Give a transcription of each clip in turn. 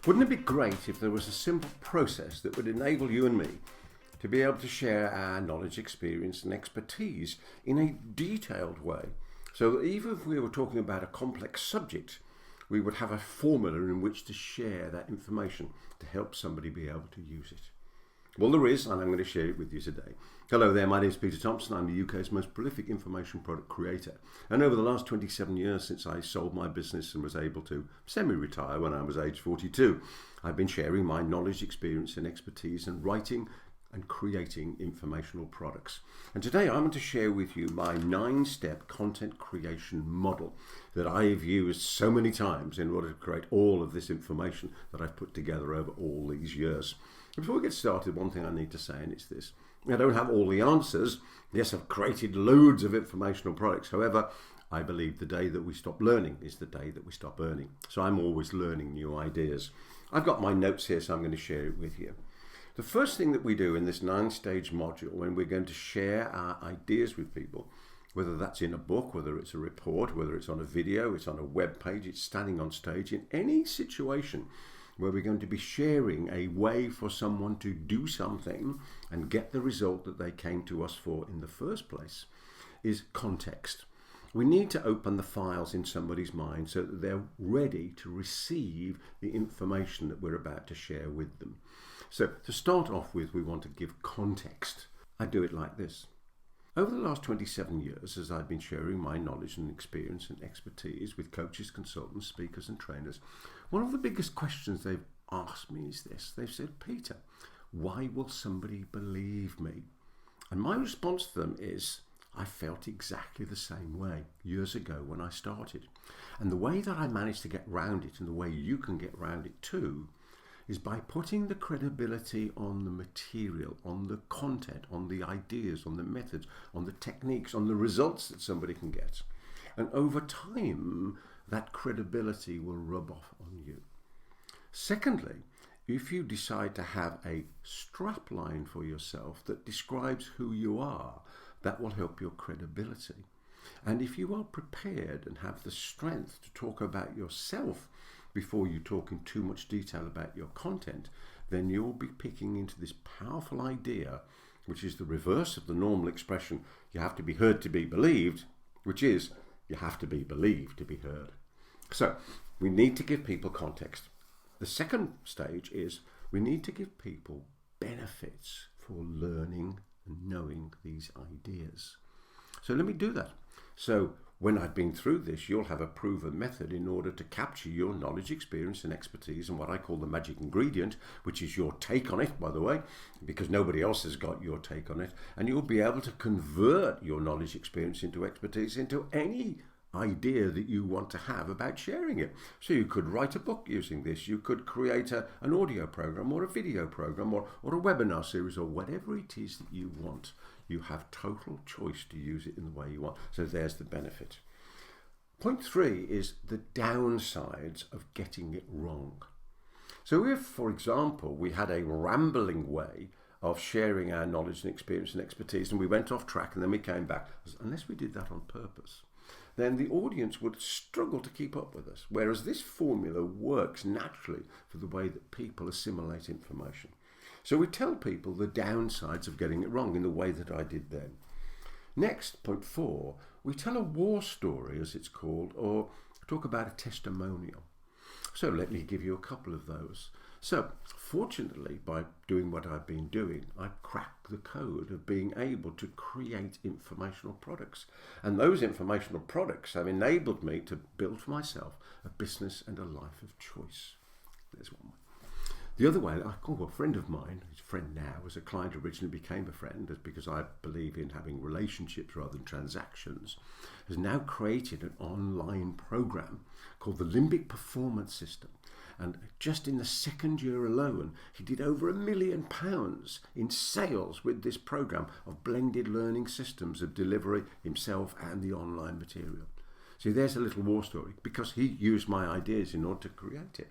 Wouldn't it be great if there was a simple process that would enable you and me to be able to share our knowledge, experience and expertise in a detailed way, so that even if we were talking about a complex subject, we would have a formula in which to share that information to help somebody be able to use it? Well, there is, and I'm going to share it with you today. Hello there, my name is Peter Thomson. I'm the UK's most prolific information product creator. And over the last 27 years since I sold my business and was able to semi-retire when I was age 42, I've been sharing my knowledge, experience and expertise in writing and creating informational products. And today I want to share with you my 9-step content creation model that I have used so many times in order to create all of this information that I've put together over all these years. Before we get started, one thing I need to say, and it's this. I don't have all the answers. Yes, I've created loads of informational products. However, I believe the day that we stop learning is the day that we stop earning. So I'm always learning new ideas. I've got my notes here, so I'm going to share it with you. The first thing that we do in this 9-stage module, when we're going to share our ideas with people, whether that's in a book, whether it's a report, whether it's on a video, it's on a web page, it's standing on stage, in any situation where we're going to be sharing a way for someone to do something and get the result that they came to us for in the first place, is context. We need to open the files in somebody's mind so that they're ready to receive the information that we're about to share with them. So to start off with, we want to give context. I do it like this. Over the last 27 years, as I've been sharing my knowledge and experience and expertise with coaches, consultants, speakers and trainers, one of the biggest questions they've asked me is this. They've said, Peter, why will somebody believe me? And my response to them is, I felt exactly the same way years ago when I started. And the way that I managed to get round it, and the way you can get round it too, is by putting the credibility on the material, on the content, on the ideas, on the methods, on the techniques, on the results that somebody can get. And over time, that credibility will rub off on you. Secondly, if you decide to have a strap line for yourself that describes who you are, that will help your credibility. And if you are prepared and have the strength to talk about yourself before you talk in too much detail about your content, then you'll be picking into this powerful idea, which is the reverse of the normal expression, you have to be heard to be believed, which is, you have to be believed to be heard. So, we need to give people context. The second stage is, we need to give people benefits for learning and knowing these ideas. So let me do that. So when I've been through this, you'll have a proven method in order to capture your knowledge, experience and expertise and what I call the magic ingredient, which is your take on it, by the way, because nobody else has got your take on it. And you'll be able to convert your knowledge, experience into expertise into any idea that you want to have about sharing it. So you could write a book using this, you could create an audio program or a video program or a webinar series or whatever it is that you want. You have total choice to use it in the way you want. So there's the benefit. Point 3 is the downsides of getting it wrong. So if, for example, we had a rambling way of sharing our knowledge and experience and expertise and we went off track and then we came back, unless we did that on purpose, then the audience would struggle to keep up with us. Whereas this formula works naturally for the way that people assimilate information. So we tell people the downsides of getting it wrong in the way that I did then. Next, point 4, we tell a war story, as it's called, or talk about a testimonial. So let me give you a couple of those. So fortunately, by doing what I've been doing, I've cracked the code of being able to create informational products. And those informational products have enabled me to build for myself a business and a life of choice. There's one way. The other way, I call a friend of mine, his friend now, was a client originally, became a friend, because I believe in having relationships rather than transactions, has now created an online program called the Limbic Performance System. And just in the second year alone, he did over £1 million in sales with this program of blended learning systems of delivery himself and the online material. See, there's a little war story, because he used my ideas in order to create it.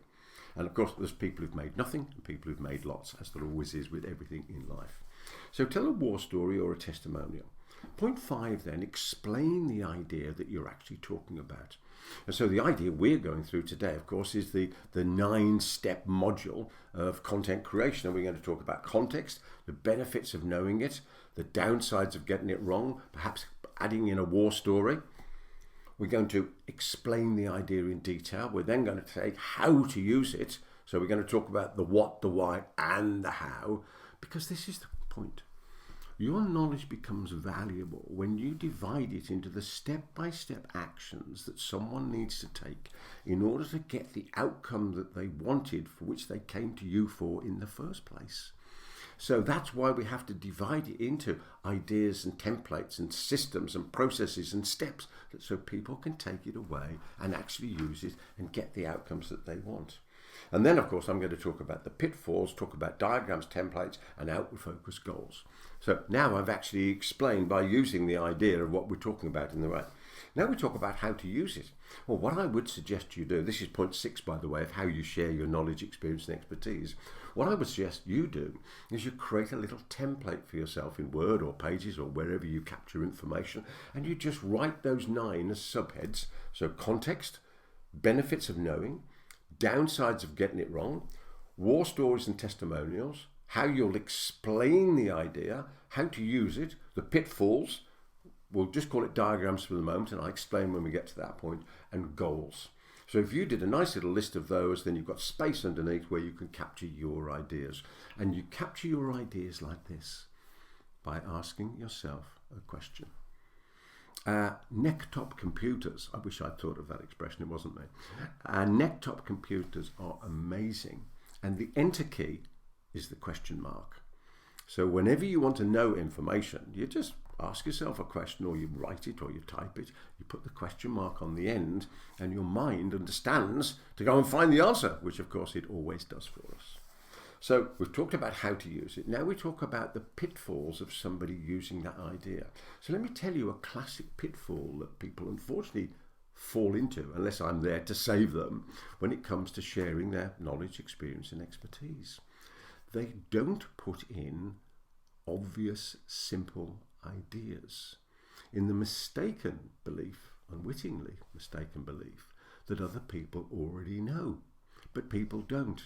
And of course, there's people who've made nothing and people who've made lots, as there always is with everything in life. So tell a war story or a testimonial. Point 5 then, explain the idea that you're actually talking about. And so the idea we're going through today, of course, is the 9-step module of content creation. And we're going to talk about context, the benefits of knowing it, the downsides of getting it wrong, perhaps adding in a war story. We're going to explain the idea in detail. We're then going to take how to use it. So we're going to talk about the what, the why, and the how, because this is the point. Your knowledge becomes valuable when you divide it into the step-by-step actions that someone needs to take in order to get the outcome that they wanted, for which they came to you for in the first place. So that's why we have to divide it into ideas and templates and systems and processes and steps, so people can take it away and actually use it and get the outcomes that they want. And then, of course, I'm going to talk about the pitfalls, talk about diagrams, templates, and outward focus goals. So now I've actually explained by using the idea of what we're talking about in the right. Now we talk about how to use it. Well, what I would suggest you do, this is point 6, by the way, of how you share your knowledge, experience, and expertise. What I would suggest you do is you create a little template for yourself in Word or Pages or wherever you capture information, and you just write those 9 as subheads. So context, benefits of knowing, downsides of getting it wrong, war stories and testimonials, how you'll explain the idea, how to use it, the pitfalls, we'll just call it diagrams for the moment, and I'll explain when we get to that point, and goals. So if you did a nice little list of those, then you've got space underneath where you can capture your ideas. And you capture your ideas like this, by asking yourself a question. Neck-top computers, I wish I'd thought of that expression, it wasn't me. Neck-top computers are amazing, and the enter key is the question mark. So whenever you want to know information, you just ask yourself a question, or you write it, or you type it, you put the question mark on the end, and your mind understands to go and find the answer, which of course it always does for us. So we've talked about how to use it. Now we talk about the pitfalls of somebody using that idea. So let me tell you a classic pitfall that people unfortunately fall into, unless I'm there to save them, when it comes to sharing their knowledge, experience, and expertise. They don't put in obvious, simple ideas in the mistaken belief, unwittingly mistaken belief, that other people already know. But people don't.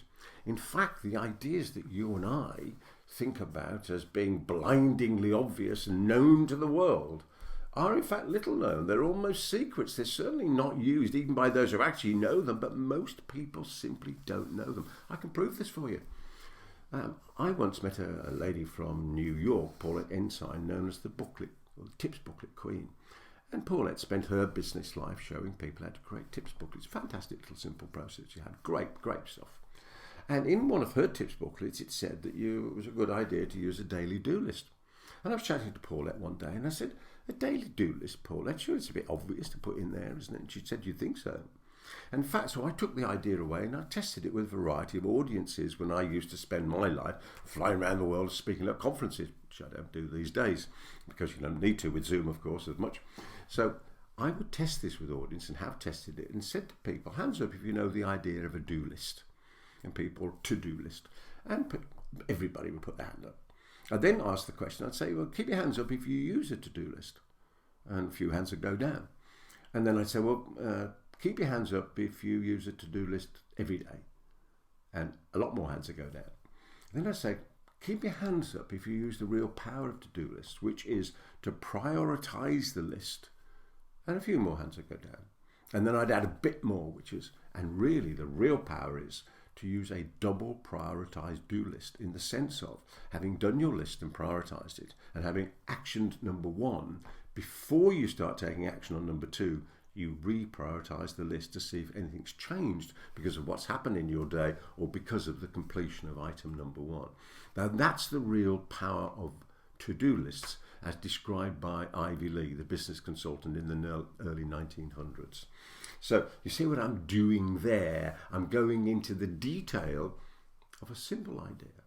In fact, the ideas that you and I think about as being blindingly obvious and known to the world are in fact little known. They're almost secrets. They're certainly not used even by those who actually know them, but most people simply don't know them. I can prove this for you. I once met a lady from New York, Paulette Ensign, known as the booklet, or the tips booklet queen. And Paulette spent her business life showing people how to create tips booklets. Fantastic little simple process. She had great stuff. And in one of her tips booklets, it said that it was a good idea to use a daily do list. And I was chatting to Paulette one day, and I said, a daily do list, Paulette? Sure, it's a bit obvious to put in there, isn't it? And she said, you think so? And in fact, so I took the idea away and I tested it with a variety of audiences when I used to spend my life flying around the world speaking at conferences, which I don't do these days because you don't need to with Zoom, of course, as much. So I would test this with audience and have tested it and said to people, hands up if you know the idea of a do list. And people, to-do list. And everybody would put their hand up. I'd then ask the question, I'd say, well, keep your hands up if you use a to-do list. And a few hands would go down. And then I'd say, well, keep your hands up if you use a to-do list every day. And a lot more hands would go down. Then I'd say, keep your hands up if you use the real power of to-do lists, which is to prioritize the list. And a few more hands would go down. And then I'd add a bit more, which is, and really the real power is to use a double prioritized do list in the sense of having done your list and prioritized it and having actioned number 1, before you start taking action on number 2, you reprioritize the list to see if anything's changed because of what's happened in your day or because of the completion of item number 1. Now that's the real power of to-do lists as described by Ivy Lee, the business consultant in the early 1900s. So you see what I'm doing there? I'm going into the detail of a simple idea,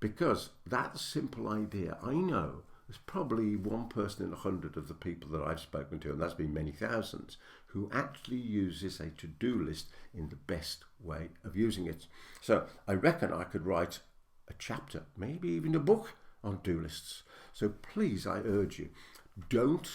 because that simple idea, I know, there's probably one person in 100 of the people that I've spoken to, and that's been many thousands, who actually uses a to-do list in the best way of using it. So I reckon I could write a chapter, maybe even a book on do lists. So please, I urge you, don't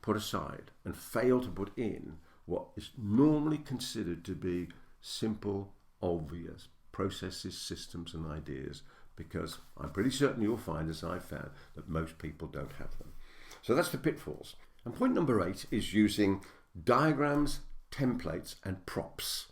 put aside and fail to put in what is normally considered to be simple, obvious processes, systems and ideas, because I'm pretty certain you'll find, as I've found, that most people don't have them. So that's the pitfalls. And point number 8 is using diagrams, templates and props.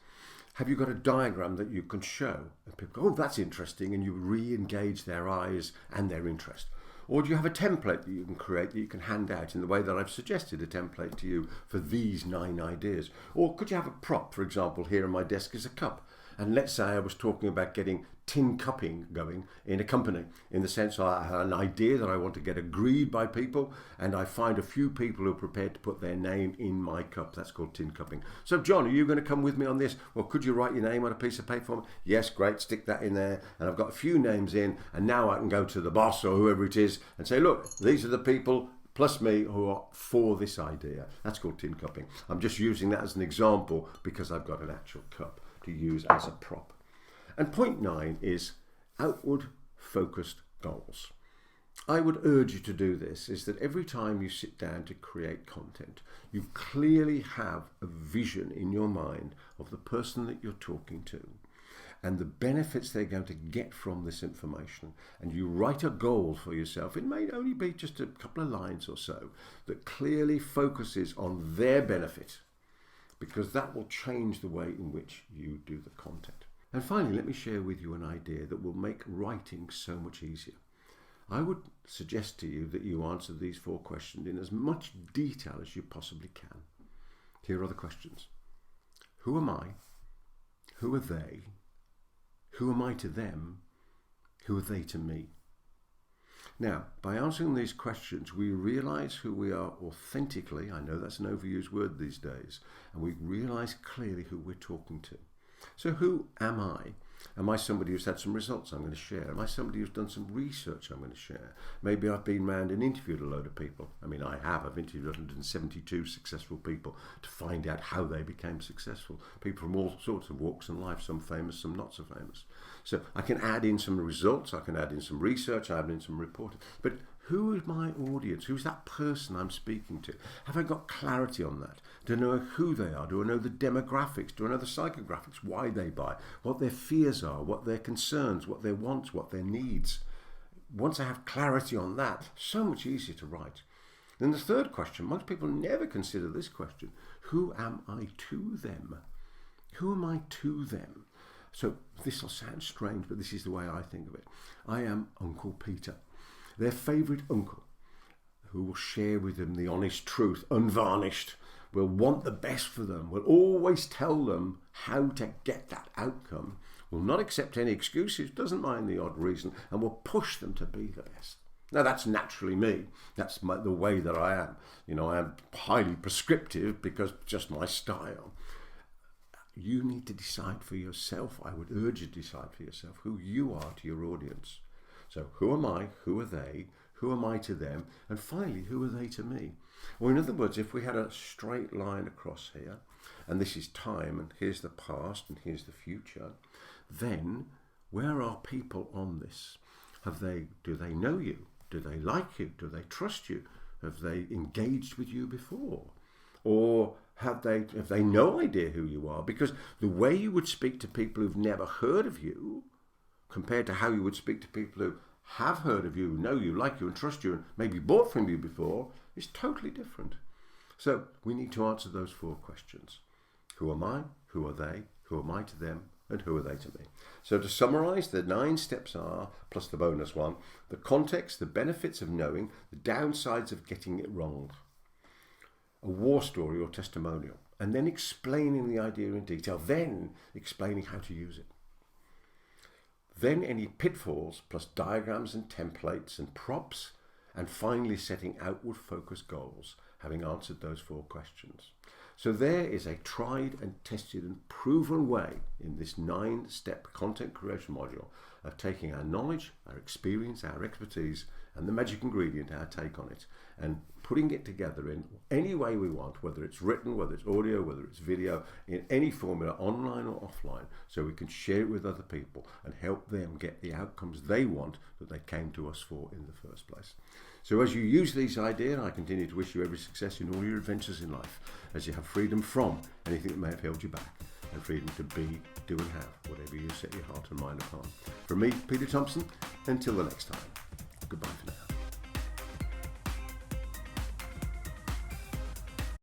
Have you got a diagram that you can show? And people go, oh, that's interesting, and you re-engage their eyes and their interest. Or do you have a template that you can create that you can hand out in the way that I've suggested a template to you for these 9 ideas? Or could you have a prop? For example, here on my desk is a cup. And let's say I was talking about getting tin cupping going in a company, in the sense I have an idea that I want to get agreed by people, and I find a few people who are prepared to put their name in my cup. That's called tin cupping. So John, are you going to come with me on this? Well, could you write your name on a piece of paper for me? Yes, great, stick that in there. And I've got a few names in, and now I can go to the boss or whoever it is and say, look, these are the people plus me who are for this idea. That's called tin cupping. I'm just using that as an example because I've got an actual cup to use as a prop. And point 9 is outward focused goals. I would urge you to do this, is that every time you sit down to create content, you clearly have a vision in your mind of the person that you're talking to and the benefits they're going to get from this information. And you write a goal for yourself. It may only be just a couple of lines or so that clearly focuses on their benefit, because that will change the way in which you do the content. And finally, let me share with you an idea that will make writing so much easier. I would suggest to you that you answer these 4 questions in as much detail as you possibly can. Here are the questions. Who am I? Who are they? Who am I to them? Who are they to me? Now, by answering these questions, we realize who we are authentically. I know that's an overused word these days. And we realize clearly who we're talking to. So who am I? Am I somebody who's had some results I'm going to share? Am I somebody who's done some research I'm going to share? Maybe I've been around and interviewed a load of people. I mean, I have. I've interviewed 172 successful people to find out how they became successful. People from all sorts of walks in life, some famous, some not so famous. So I can add in some results, I can add in some research, I add in some reporting. But who is my audience? Who's that person I'm speaking to? Have I got clarity on that? Do I know who they are? Do I know the demographics? Do I know the psychographics? Why they buy? What their fears are? What their concerns? What their wants? What their needs? Once I have clarity on that, so much easier to write. Then the third question, most people never consider this question. Who am I to them? Who am I to them? So this will sound strange, but this is the way I think of it. I am Uncle Peter, their favourite uncle, who will share with them the honest truth, unvarnished, will want the best for them, will always tell them how to get that outcome, will not accept any excuses, doesn't mind the odd reason, and will push them to be the best. Now that's naturally me. That's the way that I am. You know, I am highly prescriptive because just my style. You need to decide for yourself. I would urge you to decide for yourself who you are to your audience. So who am I? Who are they? Who am I to them? And finally, who are they to me? Or in other words, if we had a straight line across here, and this is time, and here's the past, and here's the future, then where are people on this? Do they know you? Do they like you? Do they trust you? Have they engaged with you before? Or have they no idea who you are? Because the way you would speak to people who've never heard of you compared to how you would speak to people who have heard of you, know you, like you and trust you and maybe bought from you before is totally different. So we need to answer those 4 questions. Who am I? Who are they? Who am I to them? And who are they to me? So to summarize, the 9 steps are, plus the bonus one, the context, the benefits of knowing, the downsides of getting it wrong, a war story or testimonial, and then explaining the idea in detail, then explaining how to use it. Then any pitfalls, plus diagrams and templates and props, and finally setting outward focused goals, having answered those 4 questions. So there is a tried and tested and proven way in this 9-step content creation module of taking our knowledge, our experience, our expertise, and the magic ingredient, our take on it, and putting it together in any way we want, whether it's written, whether it's audio, whether it's video, in any formula, online or offline, so we can share it with other people and help them get the outcomes they want that they came to us for in the first place. So as you use these ideas, I continue to wish you every success in all your adventures in life, as you have freedom from anything that may have held you back, and freedom to be, do and have whatever you set your heart and mind upon. From me, Peter Thomson, until the next time, goodbye.